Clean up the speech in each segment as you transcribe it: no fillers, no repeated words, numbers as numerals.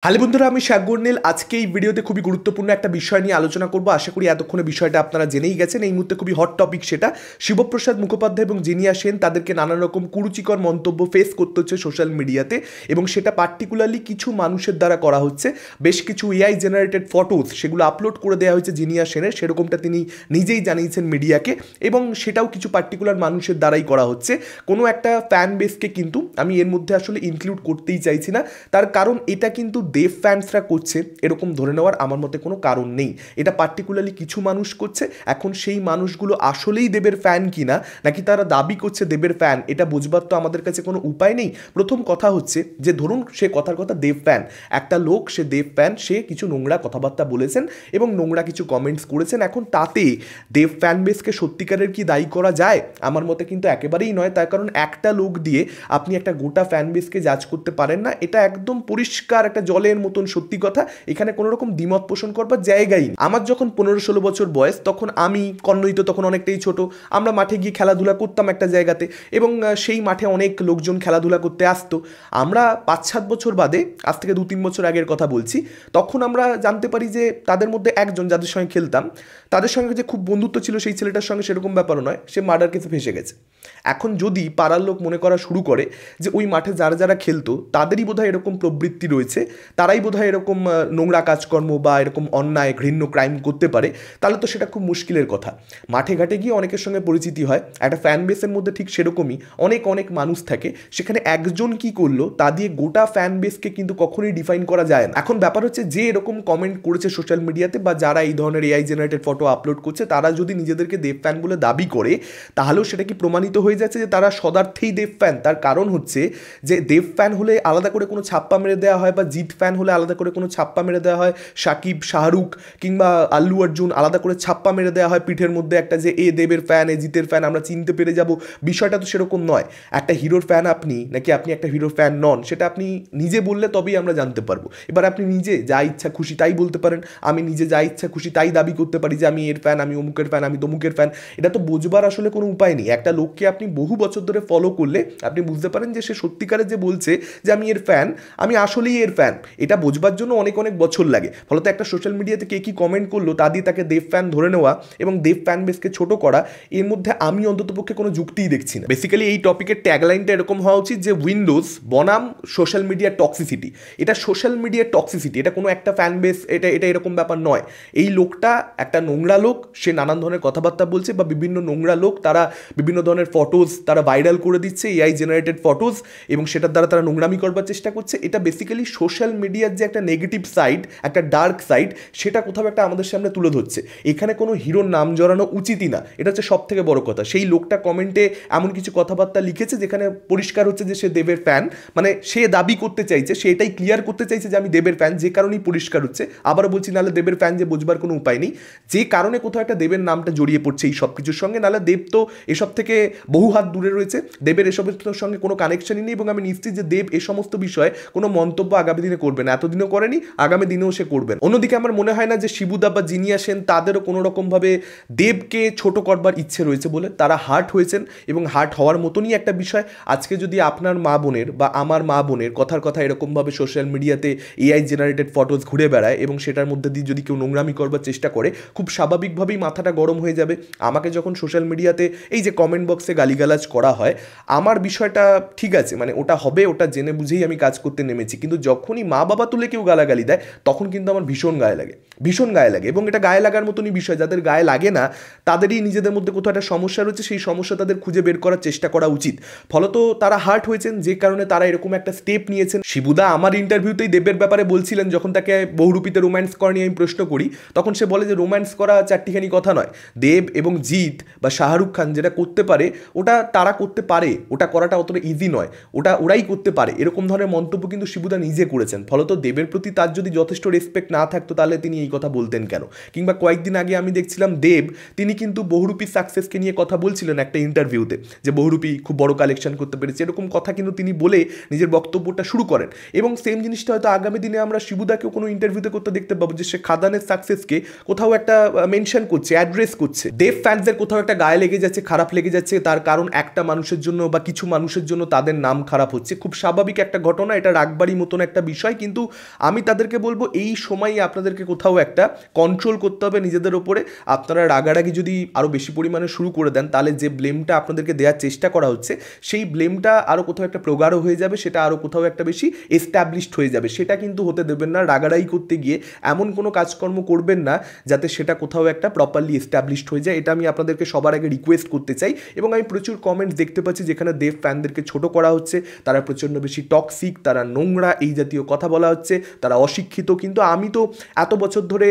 Hello বন্ধুরা, আমি শাকগুর্নিল। আজকে এই ভিডিওতে খুবই গুরুত্বপূর্ণ একটা বিষয় নিয়ে আলোচনা করব। আশা করি এতক্ষণে বিষয়টা আপনারা জেনেই গেছেন। এই মুহূর্তে খুবই হট টপিক, সেটা শিবপ্রসাদ মুখোপাধ্যায় এবং জিনিয়া সেন, তাদেরকে নানান রকম কুরুচিকর মন্তব্য ফেস করতে হচ্ছে সোশ্যাল মিডিয়াতে, এবং সেটা পার্টিকুলারলি কিছু মানুষের দ্বারা করা হচ্ছে। বেশ কিছু এআই জেনারেটেড ফটোস সেগুলো আপলোড করে দেওয়া হয়েছে জিনিয়া সেনের, সেরকমটা তিনি নিজেই জানিয়েছেন মিডিয়াকে, এবং সেটাও কিছু পার্টিকুলার মানুষের দ্বারাই করা হচ্ছে। কোনো একটা ফ্যান বেসকে কিন্তু আমি এর মধ্যে আসলে ইনক্লুড করতেই চাইছি না, তার কারণ এটা কিন্তু দেব ফ্যান্সরা করছে এরকম ধরে নেওয়ার আমার মতে কোনো কারণ নেই। এটা পার্টিকুলারলি কিছু মানুষ করছে। এখন সেই মানুষগুলো আসলেই দেবের ফ্যান কিনা, নাকি তারা দাবি করছে দেবের ফ্যান, এটা বুঝবার তো আমাদের কাছে কোনো উপায় নেই। প্রথম কথা হচ্ছে যে ধরুন সে কথার কথা দেব ফ্যান, একটা লোক সে দেব ফ্যান, সে কিছু নোংরা কথাবার্তা বলেছেন এবং নোংরা কিছু কমেন্টস করেছেন। এখন তাতে দেব ফ্যান বেসকে সত্যিকারের কি দায়ী করা যায়? আমার মতে কিন্তু একেবারেই নয়। তার কারণ একটা লোক দিয়ে আপনি একটা গোটা ফ্যান বেসকে জাজ করতে পারেন না। এটা একদম পরিষ্কার একটা জলের মতন সত্যি কথা। এখানে কোনো রকম দ্বিমত পোষণ করবার জায়গাই নেই। আমার যখন 15-16 বছর বয়স, তখন আমি কর্ণই তো তখন অনেকটাই ছোট, আমরা মাঠে গিয়ে খেলাধুলা করতাম একটা জায়গাতে, এবং সেই মাঠে অনেক লোকজন খেলাধুলা করতে আসতো। আমরা 5-7 বছর বাদে, আজ থেকে 2-3 বছর আগের কথা বলছি, তখন আমরা জানতে পারি যে তাদের মধ্যে একজন যাদের সঙ্গে খেলতাম, তাদের সঙ্গে যে খুব বন্ধুত্ব ছিল সেই ছেলেটার সঙ্গে সেরকম ব্যাপারও নয়, সে মার্ডার কেসে ফেসে গেছে। এখন যদি পাড়ার লোক মনে করা শুরু করে যে ওই মাঠে যারা যারা খেলতো তাদেরই বোধহয় এরকম প্রবৃত্তি রয়েছে, তারাই বোধহয় এরকম নোংরা কাজকর্ম বা এরকম অন্যায় ঘৃণ্য ক্রাইম করতে পারে, তাহলে তো সেটা খুব মুশকিলের কথা। মাঠে ঘাটে গিয়ে অনেকের সঙ্গে পরিচিতি হয়, একটা ফ্যান বেসের মধ্যে ঠিক সেরকমই অনেক অনেক মানুষ থাকে। সেখানে একজন কি করলো তা দিয়ে গোটা ফ্যান বেসকে কিন্তু কখনোই ডিফাইন করা যায় না। এখন ব্যাপার হচ্ছে যে এরকম কমেন্ট করেছে সোশ্যাল মিডিয়াতে বা যারা এই ধরনের এআই জেনারেটেড ফটো আপলোড করছে, তারা যদি নিজেদেরকে দেব ফ্যান বলে দাবি করে, তাহলেও সেটা কি প্রমাণিত হয়ে যাচ্ছে যে তারা সদার্থেই দেব ফ্যান? তার কারণ হচ্ছে যে দেব ফ্যান হলে আলাদা করে কোনো ছাপ্পা মেরে দেওয়া হয়, বা জিৎ ফ্যান হলে আলাদা করে কোনো ছাপ্পা মেরে দেওয়া হয়, সাকিব, শাহরুখ কিংবা আল্লু অর্জুন আলাদা করে ছাপ্পা মেরে দেওয়া হয় পিঠের মধ্যে একটা, যে এ দেবের ফ্যান, এ জিতের ফ্যান, আমরা চিনতে পেরে যাব। বিষয়টা তো সেরকম নয়। একটা হিরোর ফ্যান আপনি নাকি আপনি একটা হিরোর ফ্যান নন, সেটা আপনি নিজে বললে তবেই আমরা জানতে পারবো। এবার আপনি নিজে যা ইচ্ছা খুশি তাই বলতে পারেন, আমি নিজে যা ইচ্ছা খুশি তাই দাবি করতে পারি যে আমি এর ফ্যান, আমি অমুকের ফ্যান, আমি তমুকের ফ্যান। এটা তো বোঝবার আসলে কোনো উপায় নেই। একটা লোককে আপনি বহু বছর ধরে ফলো করলে আপনি বুঝতে পারেন যে সে সত্যিকারের যে বলছে যে আমি এর ফ্যান, আমি আসলেই এর ফ্যান, এটা বোঝবার জন্য অনেক অনেক বছর লাগে। ফলত একটা সোশ্যাল মিডিয়াতে কে কী কমেন্ট করলো তা দিয়ে তাকে দেব ফ্যান ধরে নেওয়া এবং দেব ফ্যান বেসকে ছোট করা, এর মধ্যে আমি অন্ততপক্ষে কোনো যুক্তিই দেখছি না। বেসিক্যালি এই টপিকের ট্যাগলাইনটা এরকম হওয়া উচিত যে উইন্ডোজ বনাম সোশ্যাল মিডিয়া টক্সিসিটি। এটা সোশ্যাল মিডিয়া টক্সিসিটি, এটা কোনো একটা ফ্যান বেস, এটা এটা এরকম ব্যাপার নয়। এই লোকটা একটা নোংরা লোক, সে নানান ধরনের কথাবার্তা বলছে, বা বিভিন্ন নোংরা লোক তারা বিভিন্ন ধরনের ফটোজ তারা ভাইরাল করে দিচ্ছে, এআই জেনারেটেড ফটোজ, এবং সেটার দ্বারা তারা নোংরামি করবার চেষ্টা করছে। এটা বেসিক্যালি সোশ্যাল মিডিয়ার যে একটা নেগেটিভ সাইড, একটা ডার্ক সাইড, সেটা কোথাও একটা আমাদের সামনে তুলে ধরছে। এখানে কোনো হিরোর নাম জড়ানো উচিতই না, এটা হচ্ছে সব থেকে বড় কথা। সেই লোকটা কমেন্টে এমন কিছু কথাবার্তা লিখেছে যেখানে পরিষ্কার হচ্ছে যে সে দেবের ফ্যান, মানে সে দাবি করতে চাইছে, সে এটাই ক্লিয়ার করতে চাইছে যে আমি দেবের ফ্যান, যে কারণেই পরিষ্কার হচ্ছে। আবারও বলছি, নাহলে দেবের ফ্যান যে বোঝবার কোনো উপায় নেই। যে কারণে কোথাও একটা দেবের নামটা জড়িয়ে পড়ছে এই সব কিছুর সঙ্গে, নাহলে দেব তো এসব থেকে বহু হাত দূরে রয়েছে, দেবের এসবের সঙ্গে কোনো কানেকশনই নেই। এবং আমি নিশ্চিত যে দেব এ সমস্ত বিষয়ে কোনো মন্তব্য আগামী দিনে করবে না, এতদিনও করেনি, আগামী দিনেও সে করবেন। অন্যদিকে আমার মনে হয় না যে শিবুদা বা জিনিয়া সেন তাদেরও কোনো রকমভাবে দেবকে ছোট করবার ইচ্ছে রয়েছে বলে। তারা হার্ট হয়েছেন এবং হার্ট হওয়ার মতনই একটা বিষয়। আজকে যদি আপনার মা বোনের বা আমার মা বোনের কথার কথা এরকমভাবে সোশ্যাল মিডিয়াতে এআই জেনারেটেড ফটোজ ঘুরে বেড়ায় এবং সেটার মধ্যে দিয়ে যদি কেউ নোংরামি করবার চেষ্টা করে, খুব স্বাভাবিকভাবেই মাথাটা গরম হয়ে যাবে। আমাকে যখন সোশ্যাল মিডিয়াতে এই যে কমেন্ট বক্সে গালিগালাজ করা হয়, আমার বিষয়টা ঠিক আছে, মানে ওটা হবে, ওটা জেনে বুঝেই আমি কাজ করতে নেমেছি। কিন্তু যখনই মা বাবা তুলে কেউ গালাগালি দেয়, তখন কিন্তু আমার ভীষণ গায়ে লাগে, ভীষণ গায়ে লাগে। এবং এটা গায়ে লাগার মতনই বিষয়। যাদের গায়ে লাগে না তাদেরই নিজেদের মধ্যে কোথাও একটা সমস্যা রয়েছে, সেই সমস্যা তাদের খুঁজে বের করার চেষ্টা করা উচিত। ফলত তারা হার্ট হয়েছেন, যে কারণে তারা এরকম একটা স্টেপ নিয়েছেন। শিবুদা আমার ইন্টারভিউতেই দেবের ব্যাপারে বলছিলেন, যখন তাকে বহুরূপীতে রোম্যান্স করা নিয়ে আমি প্রশ্ন করি, তখন সে বলে যে রোম্যান্স করা চারটিখানি কথা নয়। দেব এবং জিৎ বা শাহরুখ খান যেটা করতে পারে ওটা তারা করতে পারে, ওটা করাটা অতটা ইজি নয়, ওটা ওরাই করতে পারে, এরকম ধরনের মন্তব্য কিন্তু শিবুদা নিজে করেছেন। ফলত দেবের প্রতি তার যদি যথেষ্ট রেসপেক্ট না থাকতো, তাহলে তিনি এই কথা বলতেন কেন? কিংবা কয়েকদিন আগে আমি দেখছিলাম দেব, তিনি কিন্তু বহুরূপী সাকসেসকে নিয়ে কথা বলছিলেন একটা ইন্টারভিউতে, যে বহুরূপী খুব বড় কালেকশন করতে পেরেছে, এরকম কথা কিন্তু তিনি বলে নিজের বক্তব্যটা শুরু করেন। এবং সেম জিনিসটা হয়তো আগামী দিনে আমরা শিবুদাকেও কোনো ইন্টারভিউতে করতে দেখতে পাবো, যে সে খাদানের সাকসেসকে কোথাও একটা মেনশন করছে, অ্যাড্রেস করছে। দেব ফ্যান্সদের কোথাও একটা গায়ে লেগে যাচ্ছে, খারাপ লেগে যাচ্ছে, তার কারণ একটা মানুষের জন্য বা কিছু মানুষের জন্য তাদের নাম খারাপ হচ্ছে। খুব স্বাভাবিক একটা ঘটনা, এটা রাখবারই মতন একটা বিষয়। বিষয়, কিন্তু আমি তাদেরকে বলবো এই সময়ই আপনাদেরকে কোথাও একটা কন্ট্রোল করতে হবে নিজেদের ওপরে। আপনারা রাগারাগি যদি আরও বেশি পরিমাণে শুরু করে দেন, তাহলে যে ব্লেমটা আপনাদেরকে দেওয়ার চেষ্টা করা হচ্ছে সেই ব্লেমটা আরও কোথাও একটা প্রগাঢ় হয়ে যাবে, সেটা আরও কোথাও একটা বেশি এস্টাবলিশড হয়ে যাবে। সেটা কিন্তু হতে দেবেন না। রাগারাগি করতে গিয়ে এমন কোনো কাজকর্ম করবেন না যাতে সেটা কোথাও একটা প্রপারলি এস্টাবলিশড হয়ে যায়। এটা আমি আপনাদেরকে সবার আগে রিকোয়েস্ট করতে চাই। এবং আমি প্রচুর কমেন্টস দেখতে পাচ্ছি যেখানে দেব ফ্যানদেরকে ছোট করা হচ্ছে, তারা প্রচণ্ড বেশি টক্সিক, তারা নোংরা, এই জাতীয় কথা বলা হচ্ছে, তারা অশিক্ষিত। কিন্তু আমি তো এত বছর ধরে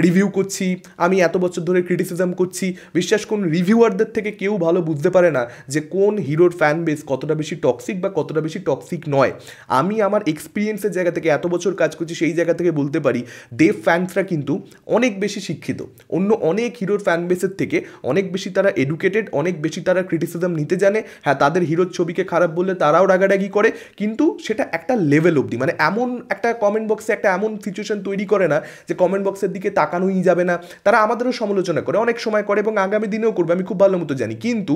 রিভিউ করছি, আমি এত বছর ধরে ক্রিটিসিজম করছি, বিশ্বাস করুন রিভিউয়ারদের থেকে কেউ ভালো বুঝতে পারে না যে কোন হিরোর ফ্যান বেস কতটা বেশি টক্সিক বা কতটা বেশি টক্সিক নয়। আমি আমার এক্সপিরিয়েন্সের জায়গা থেকে এত বছর কাজ করছি, সেই জায়গা থেকে বলতে পারি দেব ফ্যান্সরা কিন্তু অনেক বেশি শিক্ষিত, অন্য অনেক হিরোর ফ্যান বেসের থেকে অনেক বেশি তারা এডুকেটেড, অনেক বেশি তারা ক্রিটিসিজম নিতে জানে। হ্যাঁ, তাদের হিরোর ছবিকে খারাপ বললে তারাও রাগারাগি করে, কিন্তু সেটা একটা লেভেল অবধি, মানে এমন একটা কমেন্ট বক্সে একটা এমন সিচুয়েশন তৈরি করে না যে কমেন্ট বক্সের দিকে তাকানোই যাবে না। তারা আমাদেরও সমালোচনা করে, অনেক সময় করে এবং আগামী দিনেও করবে, আমি খুব ভালো মতো জানি। কিন্তু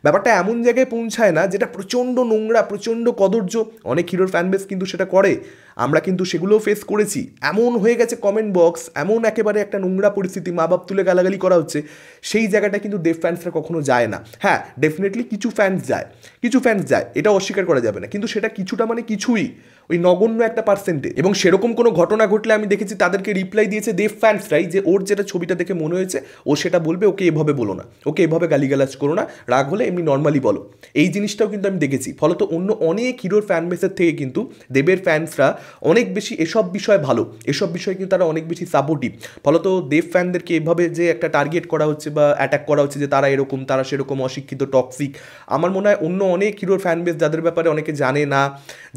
ব্যাপারটা এমন জায়গায় পৌঁছায় না যেটা প্রচণ্ড নোংরা, প্রচণ্ড কদর্য। অনেক হিরোর ফ্যানবেস কিন্তু সেটা করে, আমরা কিন্তু সেগুলোও ফেস করেছি। এমন হয়ে গেছে কমেন্ট বক্স, এমন একেবারে একটা নোংরা পরিস্থিতি, মা বাপ তুলে গালাগালি করা হচ্ছে, সেই জায়গাটা কিন্তু দেব ফ্যান্সরা কখনো যায় না। হ্যাঁ, ডেফিনেটলি কিছু ফ্যান্স যায়, এটা অস্বীকার করা যাবে না, কিন্তু সেটা কিছুটা মানে কিছুই, ওই নগণ্য একটা পার্সেন্টেজ। এবং সেরকম কোনো ঘটনা ঘটলে আমি দেখেছি তাদেরকে রিপ্লাই দিয়েছে দেব ফ্যান্সরাই, যে ওর যেটা ছবিটা দেখে মনে হয়েছে ও সেটা বলবে, ওকে এভাবে বলো না, ওকে এভাবে গালিগালাজ করো না, রাগ হলে এমনি নর্মালি বলো। এই জিনিসটাও কিন্তু আমি দেখেছি। ফলত অন্য অনেক হিরোর ফ্যান বেসের থেকে কিন্তু দেবের ফ্যান্সরা অনেক বেশি এসব বিষয়ে ভালো, এসব বিষয়ে কিন্তু তারা অনেক বেশি সাপোর্টিভ। ফলত দেব ফ্যানদেরকে এভাবে যে একটা টার্গেট করা হচ্ছে বা অ্যাটাক করা হচ্ছে যে তারা এরকম, তারা সেরকম, অশিক্ষিত, টক্সিক, আমার মনে হয় অন্য অনেক হিরোর ফ্যান বেস যাদের ব্যাপারে অনেকে জানে না,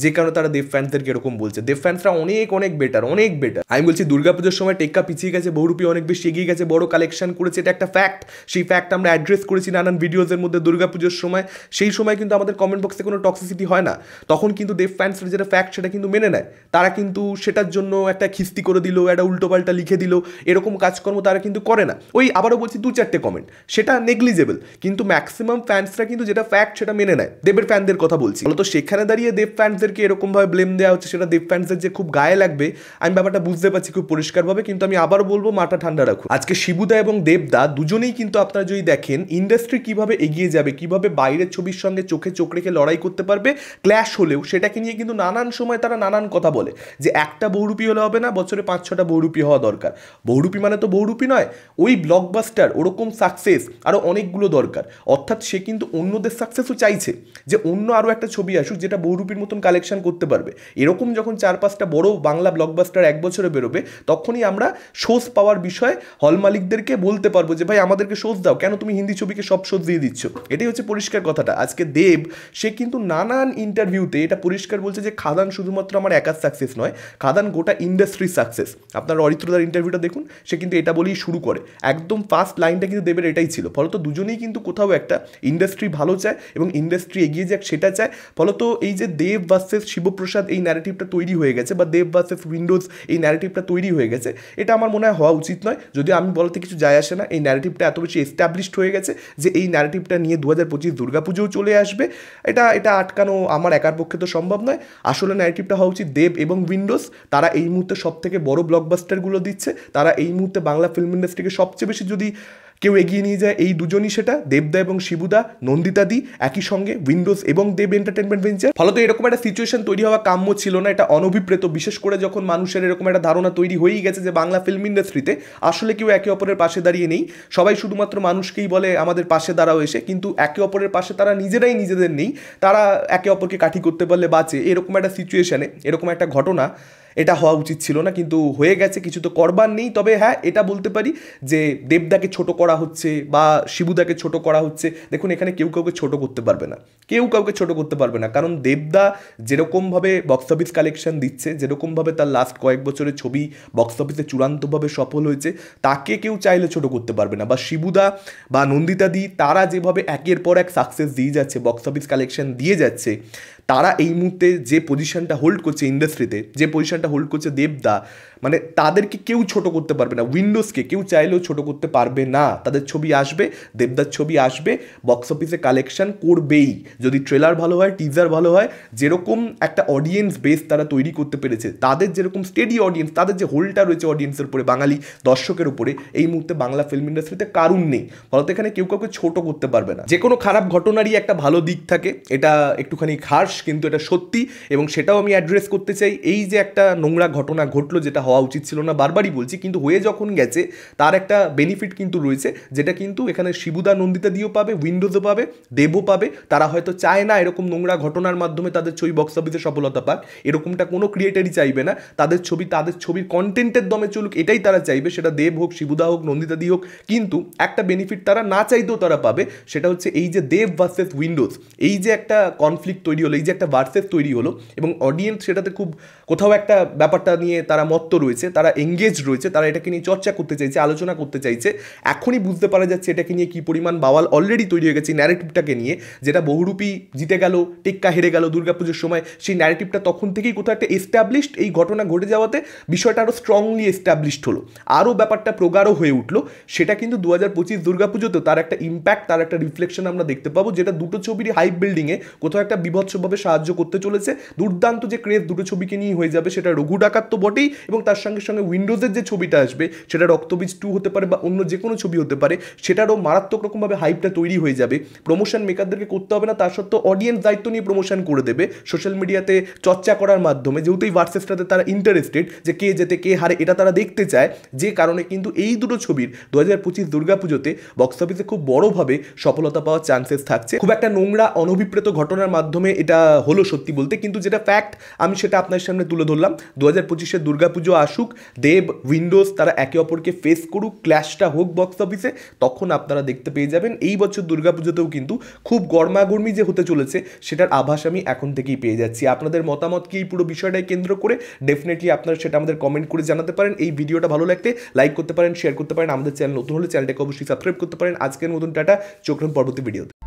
যে কারণে তারা দেব ফ্যান্সদেরকে এরকম বলছে। দেব ফ্যান্সরা অনেক অনেক বেটার, অনেক বেটার। আমি বলছি দুর্গাপুজোর সময় টেক্কা পিছিয়ে গেছে, বহুরূপী অনেক বেশি এগিয়ে গেছে, বড় কালেকশন করেছে, এটা একটা ফ্যাক্ট। সেই ফ্যাক্ট আমরা অ্যাড্রেস করেছি নানান ভিডিওজের মধ্যে দুর্গাপুজোর সময়। সেই সময় কিন্তু আমাদের কমেন্ট বক্সে কোনো টক্সিসিটি হয় না, তখন কিন্তু দেব ফ্যান্সরা যেটা ফ্যাক্ট সেটা কিন্তু মেনে নেয়। তারা কিন্তু সেটার জন্য একটা খিস্তি করে দিল, একটা উল্টোপাল্টা লিখে দিল, এরকম কাজকর্ম তারা কিন্তু করে না। ওই আবারও বলছি 2-4টে কমেন্ট, সেটা নেগলিজেবল, কিন্তু ম্যাক্সিমাম ফ্যান্সরা কিন্তু যেটা ফ্যাক্ট সেটা মেনে নেয়। দেবের ফ্যানদের কথা বলছি। তো সেখানে দাঁড়িয়ে দেব ফ্যান্সদেরকে এরকমভাবে ব্লেম দেওয়া হচ্ছে, সেটা দেব ফ্যান্সদের যে খুব গায়ে লাগবে আমি ব্যাপারটা বুঝতে পারছি খুব পরিষ্কারভাবে। কিন্তু আমি আবার বলবো, মাথা ঠান্ডা রাখুন। আজকে শিবুদা এবং দেবদা দুজনেই কিন্তু আপনারা যদি দেখেন ইন্ডাস্ট্রি কিভাবে এগিয়ে যাবে, কিভাবে বাইরের ছবির সঙ্গে চোখে চোখ রেখে লড়াই করতে পারবে, ক্ল্যাশ হলেও সেটাকে নিয়ে কিন্তু নানান সময় তারা নানান কথা বলে, যে একটা বহুরূপী হলে হবে না, বছরে 5-6টা বহুরূপী হওয়া দরকার। বহুরূপী মানে তো বহুরূপী নয়, ওই ব্লকবাস্টার ওরকম সাকসেস আরও অনেকগুলো দরকার। অর্থাৎ সে কিন্তু অন্যদের সাকসেসও চাইছে, যে অন্য আরও একটা ছবি আসুক যেটা বহুরূপীর মতন কালেকশন করতে পারবে। এরকম যখন 4-5টা বড় বাংলা ব্লকবাস্টার এক বছরে বেরোবে, তখনই আমরা শোজ পাওয়ার বিষয়ে হল মালিকদেরকে বলতে পারবো যে ভাই আমাদেরকে শোজ দাও, কেন তুমি হিন্দি ছবিকে সব শোজ দিয়ে দিচ্ছ। এটাই হচ্ছে পরিষ্কার কথাটা। আজকে দেব সে কিন্তু নানান ইন্টারভিউতে এটা পরিষ্কার বলছে যে খাদান শুধুমাত্র আমার একার সাকসেস নয়, খাদান গোটা ইন্ডাস্ট্রির সাকসেস। আপনার অরিত্রদার ইন্টারভিউটা দেখুন, সে কিন্তু এটা বলেই শুরু করে, একদম ফার্স্ট লাইনটা কিন্তু দেবের এটাই ছিল। ফলত দুজনেই কিন্তু কোথাও একটা ইন্ডাস্ট্রি ভালো চায় এবং ইন্ডাস্ট্রি এগিয়ে যাক সেটা চায়। ফলত এই যে দেব ভার্সেস শিবপ্রসাদ এই ন্যারেটিভটা তৈরি হয়ে গেছে, বা দেব ভার্সেস উইন্ডোজ এই ন্যারেটিভটা তৈরি হয়ে গেছে, এটা আমার মনে হয় হওয়া উচিত নয়। যদিও আমি বলতে কিছু যায় আসে না, এই ন্যারেটিভটা এত বেশি এস্টাবলিশড হয়ে গেছে যে এই ন্যারেটিভটা নিয়ে 2025 দুর্গাপুজোও চলে আসবে। এটা আটকানো আমার একার পক্ষে তো সম্ভব নয়। আসলে ন্যারেটিভটা হওয়া উচিত দেব এবং উইন্ডোজ, তারা এই মুহূর্তে সব থেকে বড় ব্লকবাস্টারগুলো দিচ্ছে, তারা এই মুহূর্তে বাংলা ফিল্ম ইন্ডাস্ট্রিকে সবচেয়ে বেশি যদি কেউ এগিয়ে নিয়ে যায় এই দুজনই, সেটা দেবদা এবং শিবুদা, নন্দিতাদি একই সঙ্গে উইন্ডোজ এবং দেব এন্টারটেনমেন্ট ভেঞ্চার। ফলত এরকম একটা সিচুয়েশন তৈরি হওয়া কাম্য ছিল না, এটা অনভিপ্রেত। বিশেষ করে যখন মানুষের এরকম একটা ধারণা তৈরি হয়েই গেছে যে বাংলা ফিল্ম ইন্ডাস্ট্রিতে আসলে কেউ একে অপরের পাশে দাঁড়িয়ে নেই, সবাই শুধুমাত্র মানুষকেই বলে আমাদের পাশে দাঁড়াও এসে, কিন্তু একে অপরের পাশে তারা নিজেরাই নিজেদের নেই, তারা একে অপরকে কাঠি করতে পারলে বাঁচে, এরকম একটা সিচুয়েশনে এরকম একটা ঘটনা এটা হওয়া উচিত ছিল না, কিন্তু হয়ে গেছে, কিছু তো করবার নেই। তবে হ্যাঁ, এটা বলতে পারি যে দেবদাকে ছোট করা হচ্ছে বা শিবুদাকে ছোট করা হচ্ছে। দেখুন, এখানে কেউ কাউকে ছোট করতে পারবে না, কেউ কাউকে ছোট করতে পারবে না, কারণ দেবদা যেরকমভাবে বক্স অফিস কালেকশন দিচ্ছে, যেরকমভাবে তার লাস্ট কয়েক বছরের ছবি বক্স অফিসে চূড়ান্তভাবে সফল হয়েছে, তাকে কেউ চাইলে ছোট করতে পারবে না। বা শিবুদা বা নন্দিতাদি, তারা যেভাবে একের পর এক সাকসেস দিয়ে যাচ্ছে, বক্স অফিস কালেকশন দিয়ে যাচ্ছে, তারা এই মুহূর্তে যে পজিশনটা হোল্ড করছে ইন্ডাস্ট্রিতে, যে পজিশনটা হোল্ড করছে দেবদা, মানে তাদেরকে কেউ ছোট করতে পারবে না। উইন্ডোজকে কেউ চাইলেও ছোট করতে পারবে না। তাদের ছবি আসবে, দেবদার ছবি আসবে, বক্স অফিসে কালেকশন করবেই। যদি ট্রেলার ভালো হয়, টিজার ভালো হয়, যেরকম একটা অডিয়েন্স বেস তারা তৈরি করতে পেরেছে, তাদের যেরকম স্টেডি অডিয়েন্স, তাদের যে হোল্ডটা রয়েছে অডিয়েন্সের উপরে, বাঙালি দর্শকের উপরে, এই মুহূর্তে বাংলা ফিল্ম ইন্ডাস্ট্রিতে কারণ নেই। ফলত এখানে কেউ কাউকে ছোট করতে পারবে না। যে কোনো খারাপ ঘটনারই একটা ভালো দিক থাকে, এটা একটুখানি হার্শ কিন্তু এটা সত্যি, এবং সেটাও আমি অ্যাড্রেস করতে চাই। এই যে একটা নোংরা ঘটনা ঘটলো, যেটা হওয়া উচিত ছিল না, বারবারই বলছি, কিন্তু হয়ে যখন গেছে তার একটা বেনিফিট কিন্তু রয়েছে, যেটা কিন্তু এখানে শিবুদা নন্দিতা দিও পাবে, উইন্ডোজও পাবে, দেবও পাবে। তারা হয়তো চায় না এরকম নোংরা ঘটনার মাধ্যমে তাদের ছবি বক্স অফিসে সফলতা পাক, এরকমটা কোনো ক্রিয়েটারই চাইবে না। তাদের ছবির কন্টেন্টের দমে চলুক, এটাই তারা চাইবে, সেটা দেব হোক, শিবুদা হোক, নন্দিতা দি হোক। কিন্তু একটা বেনিফিট তারা না চাইতেও তারা পাবে, সেটা হচ্ছে এই যে দেব ভার্সেস উইন্ডোজ, এই যে একটা কনফ্লিক্ট তৈরি হলো, এই যে একটা ভার্সেস তৈরি হলো, এবং অডিয়েন্স সেটাতে খুব কোথাও একটা ব্যাপারটা নিয়ে তারা মত্ত রয়েছে, তারা এঙ্গেজ রয়েছে, তারা এটাকে নিয়ে চর্চা করতে চাইছে, আলোচনা করতে চাইছে। এখনই বুঝতে পারা যাচ্ছে এটাকে নিয়ে কী পরিমাণ বাওয়াল অলরেডি তৈরি হয়ে গেছে ন্যারেটিভটাকে নিয়ে, যেটা বহুরূপী জিতে গেল, টেক্কা হেরে গেল দুর্গাপুজোর সময়। সেই ন্যারেটিভটা তখন থেকেই কোথাও একটা এস্টাবলিশড, এই ঘটনা ঘটে যাওয়াতে বিষয়টা আরও স্ট্রংলি এস্টাবলিশড হলো, আরও ব্যাপারটা প্রগাঢ় হয়ে উঠলো। সেটা কিন্তু 2025 দুর্গাপুজোতেও তার একটা ইম্প্যাক্ট, তার একটা রিফ্লেকশন আমরা দেখতে পাবো, যেটা দুটো ছবিরই হাইপ বিল্ডিংয়ে কোথাও একটা বিভৎসভাবে সাহায্য করতে চলেছে। দুর্দান্ত যে ক্রেজ দুটো ছবিকে নিয়ে হয়ে যাবে, সেটা রঘু ডাকাত তো বটেই, এবং তার সঙ্গে সঙ্গে উইন্ডোজের যে ছবিটা আসবে, সেটা রক্তবীজ 2 হতে পারে বা অন্য যে কোনো ছবি হতে পারে, সেটারও মারাত্মক রকমভাবে হাইপটা তৈরি হয়ে যাবে। প্রমোশন মেকারদেরকে করতে হবে না, তার সত্ত্বেও অডিয়েন্স দায়িত্ব নিয়ে প্রমোশন করে দেবে সোশ্যাল মিডিয়াতে চর্চা করার মাধ্যমে, যেহেতু এই ভার্সেসটাতে তারা ইন্টারেস্টেড, যে কে জেতে কে হারে এটা তারা দেখতে চায়। যে কারণে কিন্তু এই দুটো ছবির 2025 দুর্গাপুজোতে বক্স অফিসে খুব বড়োভাবে সফলতা পাওয়ার চান্সেস থাকছে। খুব একটা নোংরা অনভিপ্রেত ঘটনার মাধ্যমে এটা হলো সত্যি বলতে, কিন্তু যেটা ফ্যাক্ট আমি সেটা আপনার সামনে তুলে ধরলাম। 2025 দুর্গাপুজো আসুক, দেব উইন্ডোজ তারা একে অপরকে ফেস করুক, ক্ল্যাশটা হোক বক্স অফিসে, তখন আপনারা দেখতে পেয়ে যাবেন এই বছর দুর্গাপুজোতেও কিন্তু খুব গরমাগর্মি যে হতে চলেছে, সেটার আভাস আমি এখন থেকেই পেয়ে যাচ্ছি। আপনাদের মতামত কি এই পুরো বিষয়টাকে কেন্দ্র করে? ডেফিনেটলি আপনারা সেটা আমাদের কমেন্ট করে জানাতে পারেন। এই ভিডিওটা ভালো লাগলে লাইক করতে পারেন, শেয়ার করতে পারেন। আমাদের চ্যানেল নতুন হলে চ্যানেলটাকে অবশ্যই সাবস্ক্রাইব করতে পারেন। আজকের মতন টাটা, চোখ রাখুন পরবর্তী ভিডিওতে।